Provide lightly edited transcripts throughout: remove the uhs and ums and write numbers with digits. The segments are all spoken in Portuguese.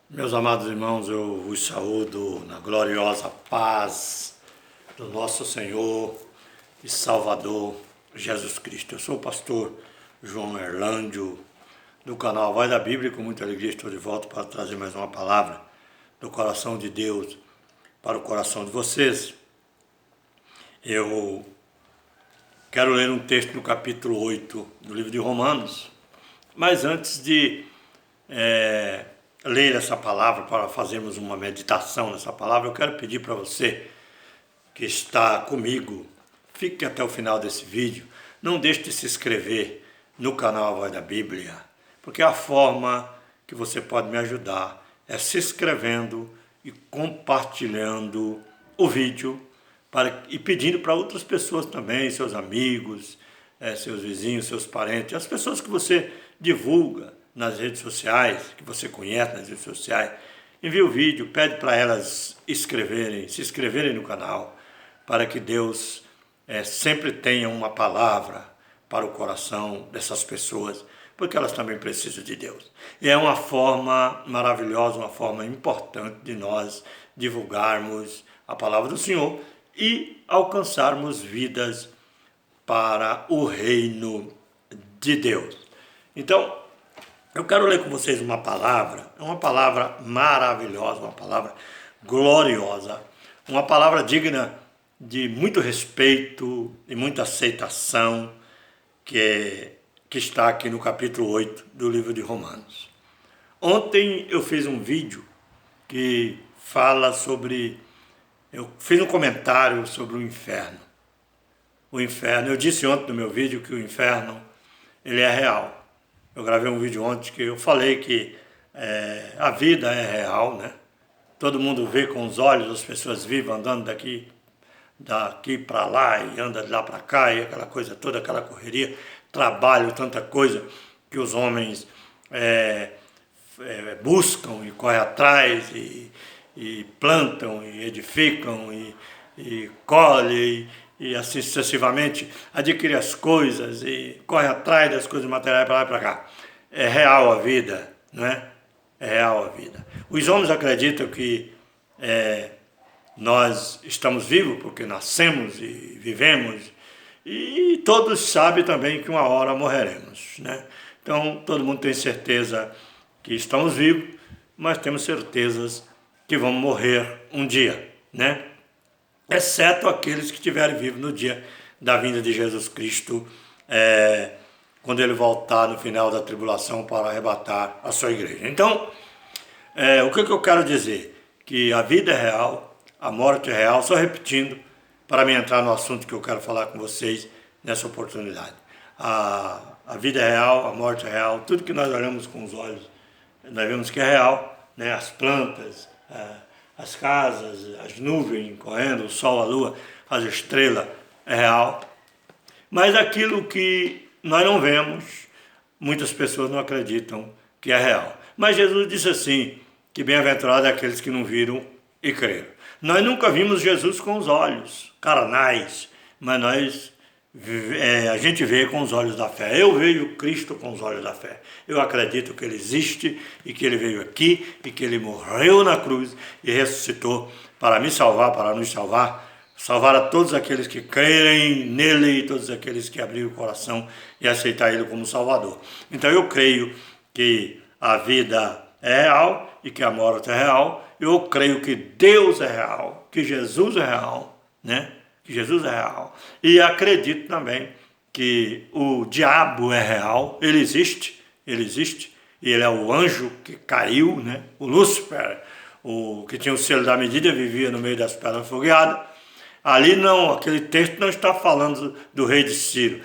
Meus amados irmãos, eu vos saúdo na gloriosa paz do nosso Senhor e Salvador Jesus Cristo. Eu sou o pastor João Erlândio, do canal Voz da Bíblia, e com muita alegria estou de volta para trazer mais uma palavra do coração de Deus para o coração de vocês. Eu quero ler um texto no capítulo 8 do livro de Romanos, mas antes de ler essa palavra, para fazermos uma meditação nessa palavra, eu quero pedir para você que está comigo, fique até o final desse vídeo, não deixe de se inscrever no canal Voz da Bíblia, porque a forma que você pode me ajudar é se inscrevendo e compartilhando o vídeo e pedindo para outras pessoas também, seus amigos, seus vizinhos, seus parentes, as pessoas que você divulga nas redes sociais, que você conhece nas redes sociais, envia o vídeo, pede para elas se inscreverem no canal, para que Deus sempre tenha uma palavra para o coração dessas pessoas, porque elas também precisam de Deus. E é uma forma maravilhosa, uma forma importante de nós divulgarmos a palavra do Senhor e alcançarmos vidas para o reino de Deus. Então, eu quero ler com vocês uma palavra maravilhosa, uma palavra gloriosa, uma palavra digna de muito respeito e muita aceitação, que está aqui no capítulo 8 do livro de Romanos. Ontem eu fiz um vídeo que fala eu fiz um comentário sobre o inferno. O inferno, eu disse ontem no meu vídeo que o inferno, ele é real. Eu gravei um vídeo ontem que eu falei que a vida é real, né? Todo mundo vê com os olhos, as pessoas vivem andando daqui para lá e anda de lá para cá, e aquela coisa toda, aquela correria, trabalho, tanta coisa que os homens buscam e correm atrás e plantam e edificam e colhem e assim sucessivamente, adquire as coisas e corre atrás das coisas materiais para lá e para cá. É real a vida, não é? É real a vida. Os homens acreditam que nós estamos vivos porque nascemos e vivemos, e todos sabem também que uma hora morreremos, né? Então, todo mundo tem certeza que estamos vivos, mas temos certezas que vamos morrer um dia, né? Exceto aqueles que estiverem vivos no dia da vinda de Jesus Cristo, quando ele voltar no final da tribulação para arrebatar a sua igreja. Então, o que eu quero dizer? Que a vida é real, a morte é real, só repetindo, para me entrar no assunto que eu quero falar com vocês nessa oportunidade. A vida é real, a morte é real, tudo que nós olhamos com os olhos, nós vemos que é real, né? As plantas, as casas, as nuvens correndo, o sol, a lua, as estrelas, é real. Mas aquilo que nós não vemos, muitas pessoas não acreditam que é real. Mas Jesus disse assim, que bem-aventurado é aqueles que não viram e creram. Nós nunca vimos Jesus com os olhos carnais, mas a gente vê com os olhos da fé. Eu vejo Cristo com os olhos da fé. Eu acredito que Ele existe e que Ele veio aqui e que Ele morreu na cruz e ressuscitou para me salvar, para nos salvar a todos aqueles que crerem nele e todos aqueles que abrirem o coração e aceitar Ele como Salvador. Então eu creio que a vida é real e que a morte é real. Eu creio que Deus é real, que Jesus é real, né? Que Jesus é real. E acredito também que o diabo é real, ele existe, e ele é o anjo que caiu, né? O Lúcifer, o que tinha o selo da medida, vivia no meio das pedras fogueadas. Ali não, aquele texto não está falando do rei de Ciro.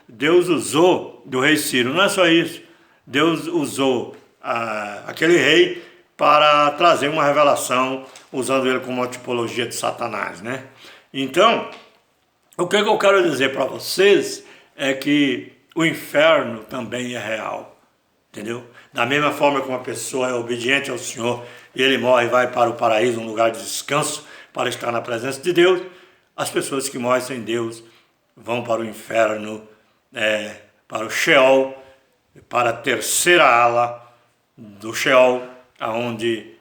Deus usou do rei Ciro, não é só isso. Deus usou aquele rei para trazer uma revelação, usando ele como uma tipologia de Satanás, né? Então, o que eu quero dizer para vocês é que o inferno também é real, entendeu? Da mesma forma que uma pessoa é obediente ao Senhor e ele morre e vai para o paraíso, um lugar de descanso, para estar na presença de Deus, as pessoas que morrem sem Deus vão para o inferno, para o Sheol, para a terceira ala do Sheol, aonde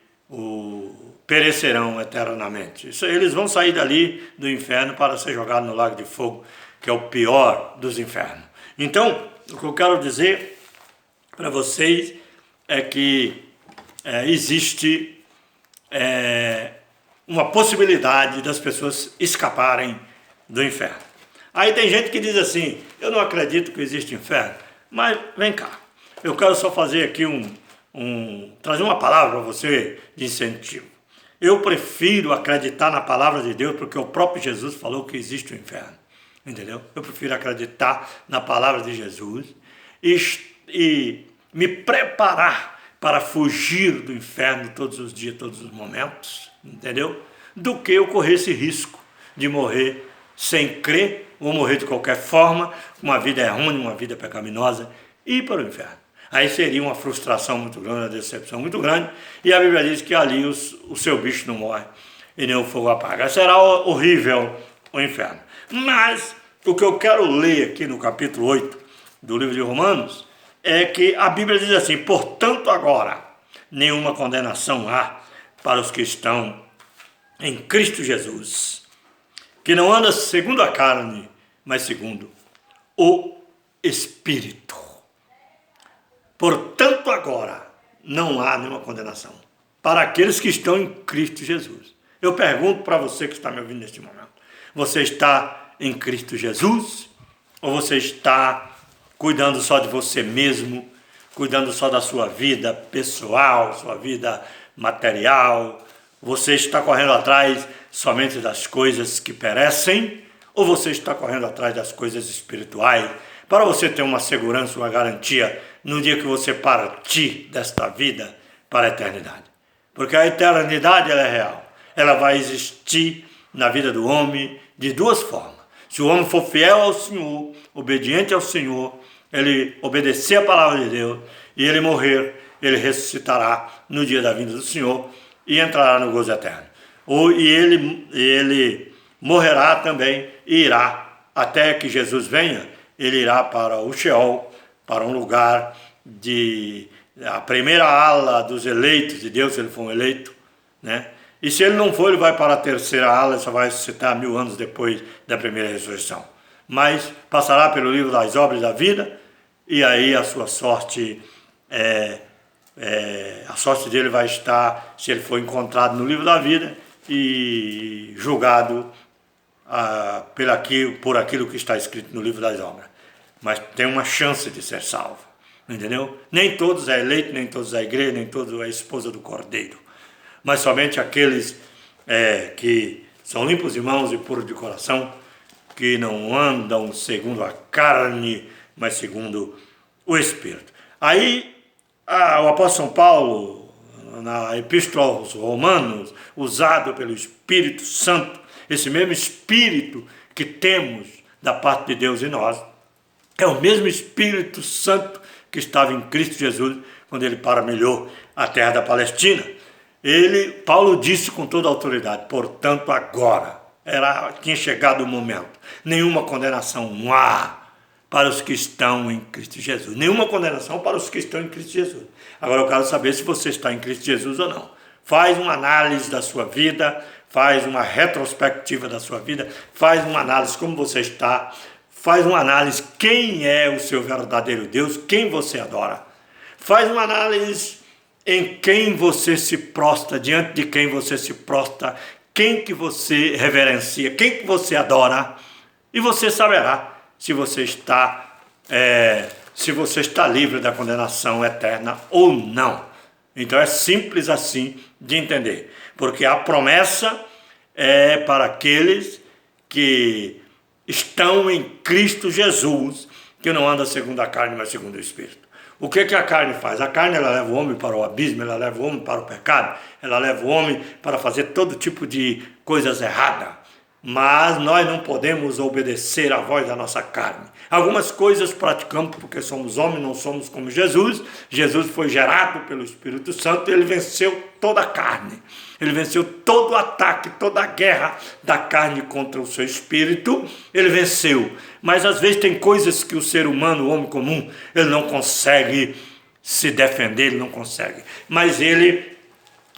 perecerão eternamente. Eles vão sair dali do inferno para ser jogados no lago de fogo, que é o pior dos infernos. Então, o que eu quero dizer para vocês é que existe uma possibilidade das pessoas escaparem do inferno. Aí tem gente que diz assim, eu não acredito que existe inferno, mas vem cá, eu quero só fazer aqui trazer uma palavra para você de incentivo. Eu prefiro acreditar na palavra de Deus, porque o próprio Jesus falou que existe o inferno, entendeu? Eu prefiro acreditar na palavra de Jesus e me preparar para fugir do inferno todos os dias, todos os momentos, entendeu? Do que eu correr esse risco de morrer sem crer, ou morrer de qualquer forma, uma vida errônea, uma vida pecaminosa, e ir para o inferno. Aí seria uma frustração muito grande, uma decepção muito grande, e a Bíblia diz que ali o seu bicho não morre, e nem o fogo apaga. Será horrível o inferno. Mas o que eu quero ler aqui no capítulo 8 do livro de Romanos, é que a Bíblia diz assim, portanto agora, nenhuma condenação há para os que estão em Cristo Jesus, que não anda segundo a carne, mas segundo o Espírito. Portanto agora, não há nenhuma condenação para aqueles que estão em Cristo Jesus. Eu pergunto para você que está me ouvindo neste momento, você está em Cristo Jesus? Ou você está cuidando só de você mesmo, cuidando só da sua vida pessoal, sua vida material? Você está correndo atrás somente das coisas que perecem? Ou você está correndo atrás das coisas espirituais, para você ter uma segurança, uma garantia no dia que você partir desta vida para a eternidade? Porque a eternidade ela é real, ela vai existir na vida do homem de duas formas. Se o homem for fiel ao Senhor, obediente ao Senhor, ele obedecer a palavra de Deus e ele morrer, ele ressuscitará no dia da vinda do Senhor e entrará no gozo eterno. E ele morrerá também e irá, até que Jesus venha, ele irá para o Sheol, para um lugar a primeira ala dos eleitos de Deus, se ele for um eleito, né? E se ele não for, ele vai para a terceira ala, só vai ressuscitar 1000 anos depois da primeira ressurreição. Mas passará pelo livro das obras da vida, e aí a sua sorte, a sorte dele vai estar, se ele for encontrado no livro da vida, e julgado por aquilo que está escrito no livro das obras. Mas tem uma chance de ser salvo, entendeu? Nem todos é eleito, nem todos é igreja, nem todos é esposa do Cordeiro. Mas somente aqueles que são limpos de mãos e puros de coração, que não andam segundo a carne, mas segundo o Espírito. Aí, o apóstolo São Paulo, na Epístola aos Romanos, usado pelo Espírito Santo, esse mesmo Espírito que temos da parte de Deus em nós, é o mesmo Espírito Santo que estava em Cristo Jesus, quando ele paramilhou a terra da Palestina. Paulo disse com toda a autoridade, portanto agora, tinha chegado o momento, nenhuma condenação há para os que estão em Cristo Jesus, nenhuma condenação para os que estão em Cristo Jesus. Agora eu quero saber se você está em Cristo Jesus ou não. Faz uma análise da sua vida, faz uma retrospectiva da sua vida, faz uma análise como você está, faz uma análise quem é o seu verdadeiro Deus, quem você adora. Faz uma análise em quem você se prostra, diante de quem você se prostra, quem que você reverencia, quem que você adora, e você saberá se você está livre da condenação eterna ou não. Então é simples assim de entender, porque a promessa é para aqueles que estão em Cristo Jesus, que não andam segundo a carne, mas segundo o Espírito. O que a carne faz? A carne ela leva o homem para o abismo, ela leva o homem para o pecado, ela leva o homem para fazer todo tipo de coisas erradas. Mas nós não podemos obedecer à voz da nossa carne. Algumas coisas praticamos porque somos homens, não somos como Jesus. Jesus foi gerado pelo Espírito Santo e ele venceu toda a carne. Ele venceu todo o ataque, toda a guerra da carne contra o seu espírito. Ele venceu. Mas às vezes tem coisas que o ser humano, o homem comum, ele não consegue se defender, ele não consegue. Mas ele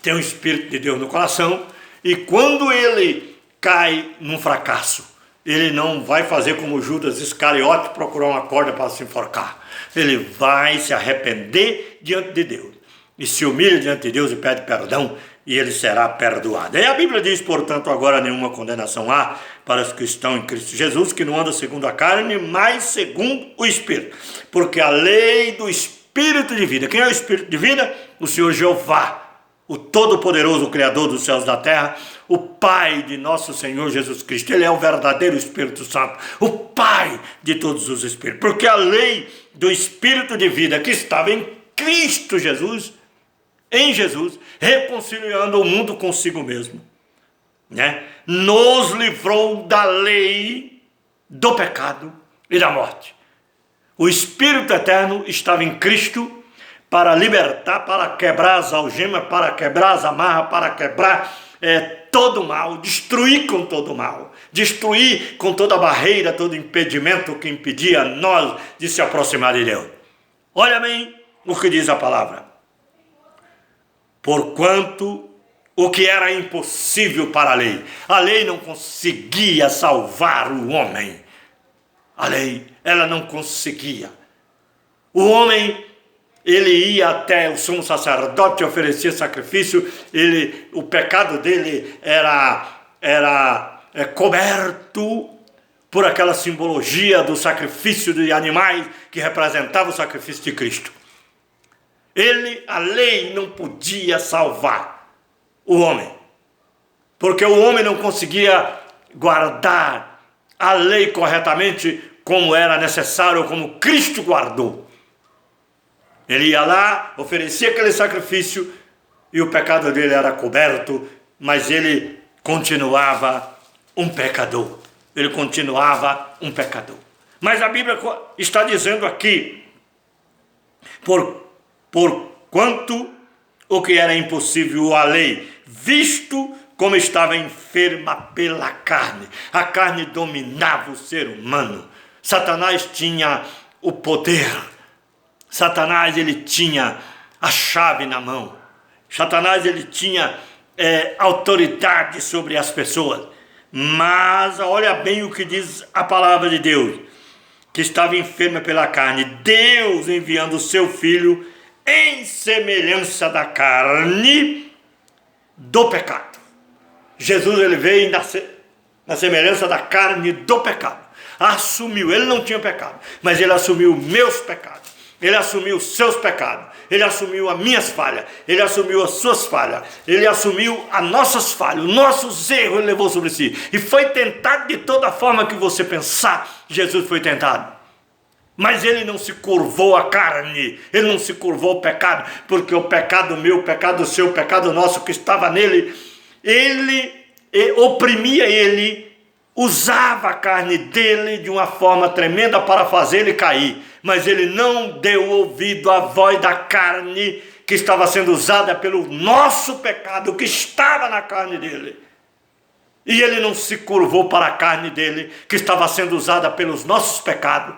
tem o Espírito de Deus no coração, e quando ele cai num fracasso, ele não vai fazer como Judas Iscariote, procurar uma corda para se enforcar. Ele vai se arrepender diante de Deus, e se humilha diante de Deus e pede perdão, e ele será perdoado. E a Bíblia diz, portanto, agora nenhuma condenação há para os que estão em Cristo Jesus, que não andam segundo a carne, mas segundo o Espírito. Porque a lei do Espírito de vida, quem é o Espírito de vida? O Senhor Jeová, o Todo-Poderoso, o Criador dos céus e da terra, o Pai de nosso Senhor Jesus Cristo. Ele é o verdadeiro Espírito Santo, o Pai de todos os Espíritos. Porque a lei do Espírito de vida que estava em Cristo Jesus, em Jesus, reconciliando o mundo consigo mesmo, né? Nos livrou da lei do pecado e da morte. O Espírito eterno estava em Cristo para libertar, para quebrar as algemas, para quebrar as amarras, para quebrar todo o mal, destruir com todo o mal, destruir com toda a barreira, todo impedimento que impedia nós de se aproximar de Deus. Olha bem o que diz a palavra. Porquanto o que era impossível para a lei não conseguia salvar o homem. A lei, ela não conseguia. O homem, ele ia até o sumo sacerdote, oferecia sacrifício, o pecado dele era coberto por aquela simbologia do sacrifício de animais que representava o sacrifício de Cristo. A lei não podia salvar o homem, porque o homem não conseguia guardar a lei corretamente como era necessário, como Cristo guardou. Ele ia lá, oferecia aquele sacrifício e o pecado dele era coberto, mas ele continuava um pecador. Ele continuava um pecador. Mas a Bíblia está dizendo aqui, porquanto o que era impossível à lei, visto como estava enferma pela carne. A carne dominava o ser humano. Satanás tinha o poder. Satanás, ele tinha a chave na mão. Satanás, ele tinha autoridade sobre as pessoas. Mas olha bem o que diz a palavra de Deus, que estava enferma pela carne. Deus enviando o seu Filho em semelhança da carne do pecado. Jesus, ele veio na semelhança da carne do pecado. Assumiu, ele não tinha pecado, mas ele assumiu meus pecados. Ele assumiu os seus pecados. Ele assumiu as minhas falhas. Ele assumiu as suas falhas. Ele assumiu as nossas falhas. Os nossos erros ele levou sobre si. E foi tentado de toda forma que você pensar. Jesus foi tentado. Mas ele não se curvou à carne. Ele não se curvou ao pecado. Porque o pecado meu, o pecado seu, o pecado nosso que estava nele, ele oprimia ele, usava a carne dele de uma forma tremenda para fazer ele cair. Mas ele não deu ouvido à voz da carne que estava sendo usada pelo nosso pecado que estava na carne dele. E ele não se curvou para a carne dele que estava sendo usada pelos nossos pecados.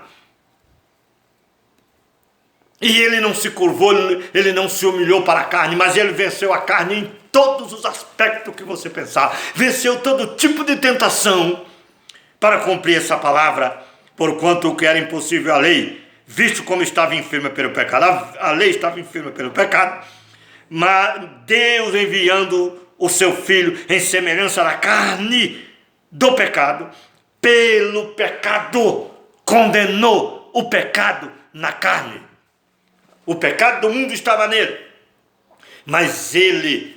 E ele não se curvou, ele não se humilhou para a carne, mas ele venceu a carne em todos os aspectos que você pensar. Venceu todo tipo de tentação para cumprir essa palavra, porquanto o que era impossível à lei, visto como estava enferma pelo pecado, a lei estava enferma pelo pecado, mas Deus enviando o seu Filho em semelhança da carne do pecado, pelo pecado condenou o pecado na carne. O pecado do mundo estava nele, mas ele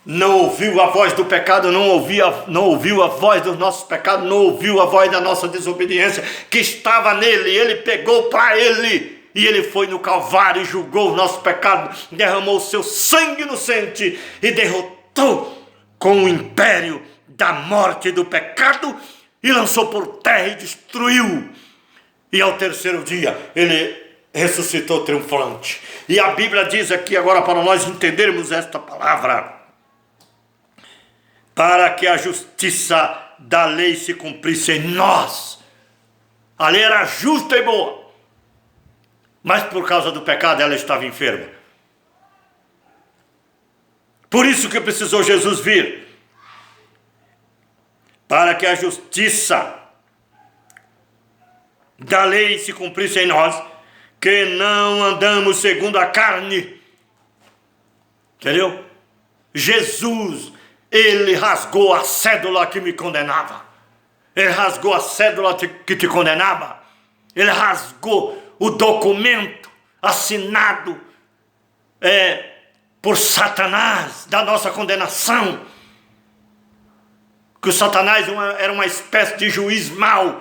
não ouviu a voz do pecado, não ouviu a voz dos nossos pecados, não ouviu a voz da nossa desobediência que estava nele. Ele pegou para ele e ele foi no Calvário e julgou o nosso pecado, derramou o seu sangue inocente e derrotou com o império da morte e do pecado e lançou por terra e destruiu. E ao terceiro dia ele ressuscitou triunfante. E a Bíblia diz aqui agora para nós entendermos esta palavra: para que a justiça da lei se cumprisse em nós. A lei era justa e boa, mas por causa do pecado ela estava enferma. Por isso que precisou Jesus vir, para que a justiça da lei se cumprisse em nós, que não andamos segundo a carne. Entendeu? Jesus, ele rasgou a cédula que me condenava. Ele rasgou a cédula que te condenava. Ele rasgou o documento assinado por Satanás da nossa condenação. Que o Satanás era uma espécie de juiz mau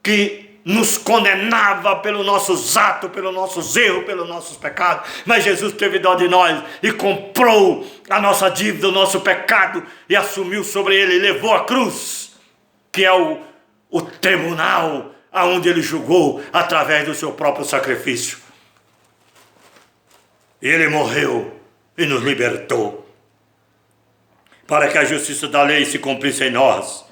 que nos condenava pelos nossos atos, pelos nossos erros, pelos nossos pecados. Mas Jesus teve dó de nós e comprou a nossa dívida, o nosso pecado, e assumiu sobre ele, e levou a cruz, que é o tribunal aonde ele julgou através do seu próprio sacrifício. Ele morreu e nos libertou, para que a justiça da lei se cumprisse em nós.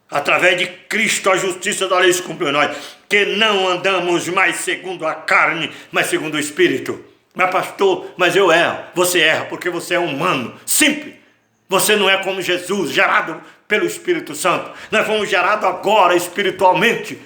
Através de Cristo a justiça da lei se cumpriu em nós, que não andamos mais segundo a carne, mas segundo o Espírito. Mas pastor, mas eu erro. Você erra porque você é humano, simples. Você não é como Jesus, gerado pelo Espírito Santo. Nós fomos gerados agora espiritualmente,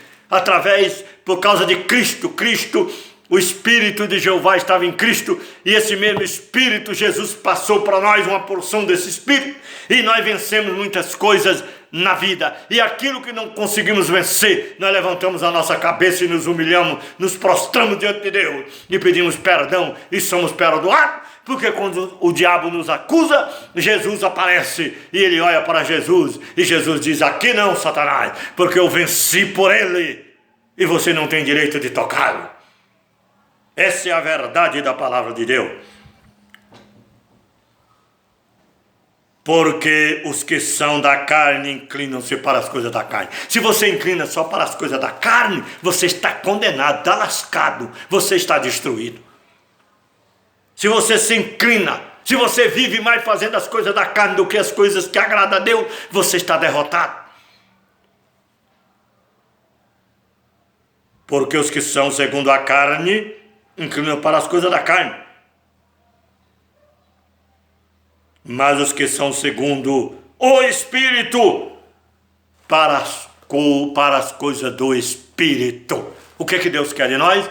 por causa de Cristo. O Espírito de Jeová estava em Cristo, e esse mesmo Espírito, Jesus passou para nós uma porção desse Espírito, e nós vencemos muitas coisas na vida. E aquilo que não conseguimos vencer, nós levantamos a nossa cabeça e nos humilhamos, nos prostramos diante de Deus, e pedimos perdão, e somos perdoados, porque quando o diabo nos acusa, Jesus aparece, e ele olha para Jesus, e Jesus diz: aqui não, Satanás, porque eu venci por ele, e você não tem direito de tocá-lo. Essa é a verdade da palavra de Deus. Porque os que são da carne inclinam-se para as coisas da carne. Se você inclina só para as coisas da carne, você está condenado, está lascado, você está destruído. Se você se inclina, se você vive mais fazendo as coisas da carne do que as coisas que agradam a Deus, você está derrotado. Porque os que são segundo a carne inclinam para as coisas da carne, mas os que são segundo o Espírito, para as coisas do Espírito. O que Deus quer de nós?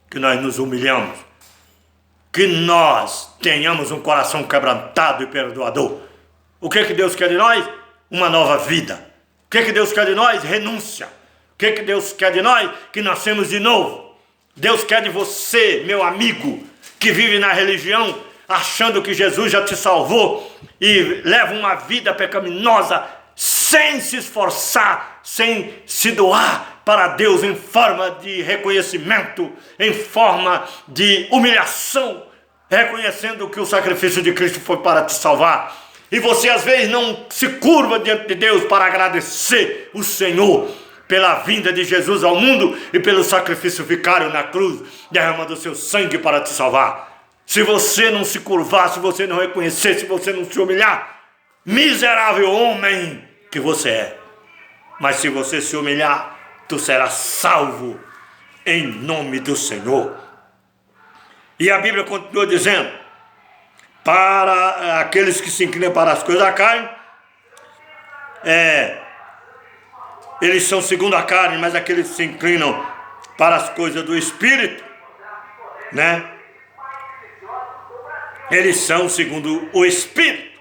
Que nós nos humilhamos, que nós tenhamos um coração quebrantado e perdoador. O que Deus quer de nós? Uma nova vida. O que Deus quer de nós? Renúncia. O que Deus quer de nós? Que nascemos de novo. Deus quer de você, meu amigo, que vive na religião, achando que Jesus já te salvou e leva uma vida pecaminosa, sem se esforçar, sem se doar para Deus em forma de reconhecimento, em forma de humilhação, reconhecendo que o sacrifício de Cristo foi para te salvar. E você às vezes não se curva diante de Deus para agradecer o Senhor pela vinda de Jesus ao mundo e pelo sacrifício vicário na cruz, derramando o seu sangue para te salvar. Se você não se curvar, se você não reconhecer, se você não se humilhar, miserável homem que você é. Mas se você se humilhar, tu serás salvo em nome do Senhor. E a Bíblia continua dizendo: para aqueles que se inclinam para as coisas da carne, eles são segundo a carne, mas aqueles que se inclinam para as coisas do Espírito, né? Eles são segundo o Espírito.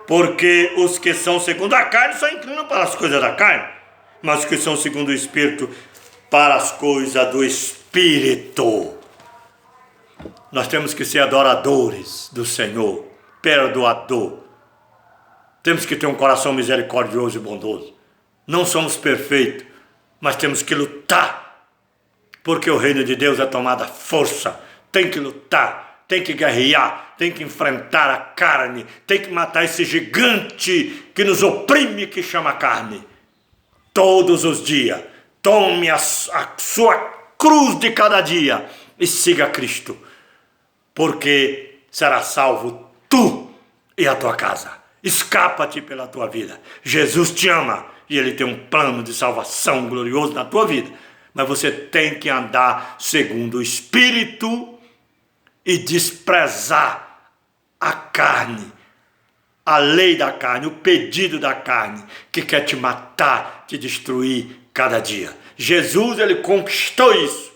Porque os que são segundo a carne só inclinam para as coisas da carne, mas os que são segundo o Espírito, para as coisas do Espírito. Nós temos que ser adoradores do Senhor, perdoador. Temos que ter um coração misericordioso e bondoso. Não somos perfeitos, mas temos que lutar, porque o reino de Deus é tomada força. Tem que lutar, tem que guerrear, tem que enfrentar a carne, tem que matar esse gigante que nos oprime, que chama carne. Todos os dias, tome a sua cruz de cada dia e siga Cristo, porque será salvo tu e a tua casa. Escapa-te pela tua vida. Jesus te ama e Ele tem um plano de salvação glorioso na tua vida. Mas você tem que andar segundo o Espírito e desprezar a carne, a lei da carne, o pedido da carne, que quer te matar, te destruir cada dia. Jesus, ele conquistou isso.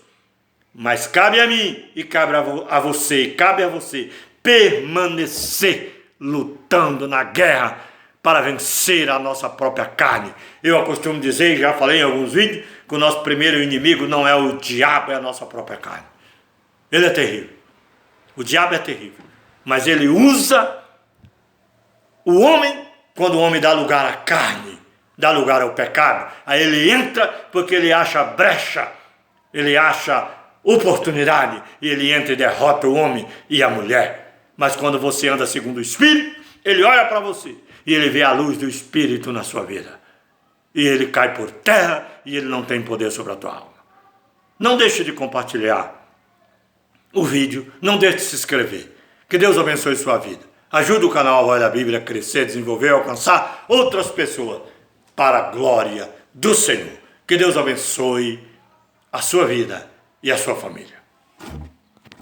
Mas cabe a mim e cabe a você, e cabe a você permanecer lutando na guerra para vencer a nossa própria carne. Eu costumo dizer, já falei em alguns vídeos, que o nosso primeiro inimigo não é o diabo, é a nossa própria carne. Ele é terrível. O diabo é terrível. Mas ele usa o homem quando o homem dá lugar à carne, dá lugar ao pecado. Aí ele entra porque ele acha brecha, ele acha oportunidade, e ele entra e derrota o homem e a mulher. Mas quando você anda segundo o Espírito, ele olha para você e ele vê a luz do Espírito na sua vida. E ele cai por terra e ele não tem poder sobre a tua alma. Não deixe de compartilhar o vídeo, não deixe de se inscrever. Que Deus abençoe sua vida. Ajude o canal A Voz da Bíblia a crescer, desenvolver, alcançar outras pessoas para a glória do Senhor. Que Deus abençoe a sua vida e a sua família.